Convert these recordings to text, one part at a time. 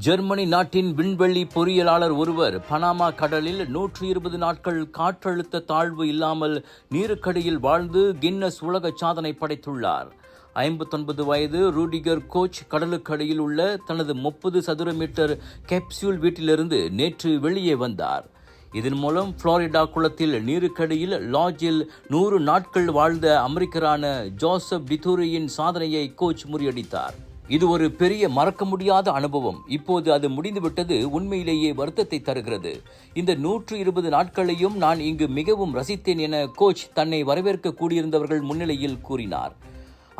Germany நாட்டின் விண்வெளி பொறியியலாளர் ஒருவர் பனாமா கடலில் 120 நாட்கள் காற்றழுத்த தாழ்வு இல்லாமல் நீருக்கடியில் வாழ்ந்து கின்னஸ் உலக சாதனை படைத்துள்ளார். 59 வயது ரூடிகர் கோச் கடலுக்கடியில் உள்ள தனது 30 சதுர மீட்டர் கேப்சூல் வீட்டிலிருந்து நேற்று வெளியே வந்தார். இதன் மூலம் புளோரிடா குளத்தில் நீருக்கடியில் லாட்ஜில் 100 நாட்கள் வாழ்ந்த அமெரிக்கரான ஜோசப் டிதூரியின் சாதனையை கோச் முறியடித்தார். இது ஒரு பெரிய மறக்க முடியாத அனுபவம். இப்போது அது முடிந்துவிட்டது. உண்மையிலேயே வருத்தத்தை தருகிறது. இந்த 120 நாட்களையும் நான் இங்கு மிகவும் ரசித்தேன் என கோச் தன்னை வரவேற்க கூடியிருந்தவர்கள் முன்னிலையில் கூறினார்.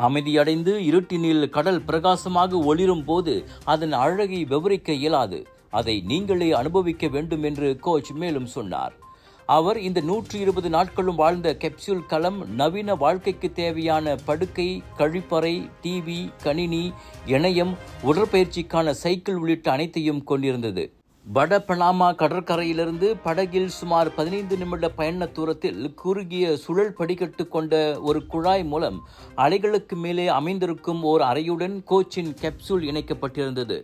அமைதியடைந்து இருட்டினில் கடல் பிரகாசமாக ஒளிரும் போது அதன் அழகை விவரிக்க இயலாது. அதை நீங்களே அனுபவிக்க வேண்டும் என்று கோச் மேலும் சொன்னார். அவர் இந்த 120 நாட்களும் வாழ்ந்த கேப்சூல் களம் நவீன வாழ்க்கைக்கு தேவையான படுக்கை, கழிப்பறை, டிவி, கணினி, இணையம், உடற்பயிற்சிக்கான சைக்கிள் உள்ளிட்ட அனைத்தையும் கொண்டிருந்தது. வட பனாமா கடற்கரையிலிருந்து படகில் சுமார் 15 நிமிட பயண தூரத்தில் குறுகிய சுழல் படிக்கட்டு கொண்ட ஒரு குழாய் மூலம் அலைகளுக்கு மேலே அமைந்திருக்கும் ஓர் அறையுடன் கோச்சின் கேப்சூல் இணைக்கப்பட்டிருந்தது.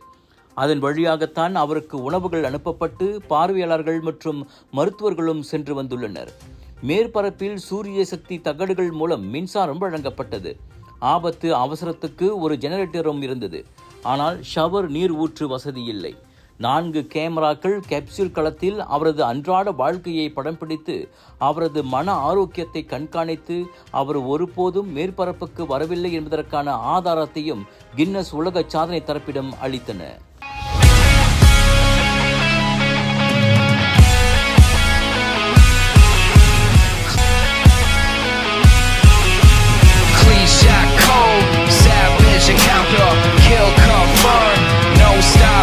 அதன் வழியாகத்தான் அவருக்கு உணவுகள் அனுப்பப்பட்டு பார்வையாளர்கள் மற்றும் மருத்துவர்களும் சென்று வந்துள்ளனர். மேற்பரப்பில் சூரிய சக்தி தகடுகள் மூலம் மின்சாரம் வழங்கப்பட்டது. ஆபத்து அவசரத்துக்கு ஒரு ஜெனரேட்டரும் இருந்தது. ஆனால் ஷவர் நீர் ஊற்று வசதி இல்லை. 4 கேமராக்கள் கேப்சூல் களத்தில் அவரது அன்றாட வாழ்க்கையை படம் பிடித்து அவரது மன ஆரோக்கியத்தை கண்காணித்து அவர் ஒருபோதும் மேற்பரப்புக்கு வரவில்லை என்பதற்கான ஆதாரத்தையும் கின்னஸ் உலக சாதனை தரப்பிடம் அளித்தன. Kill confirmed, no stop.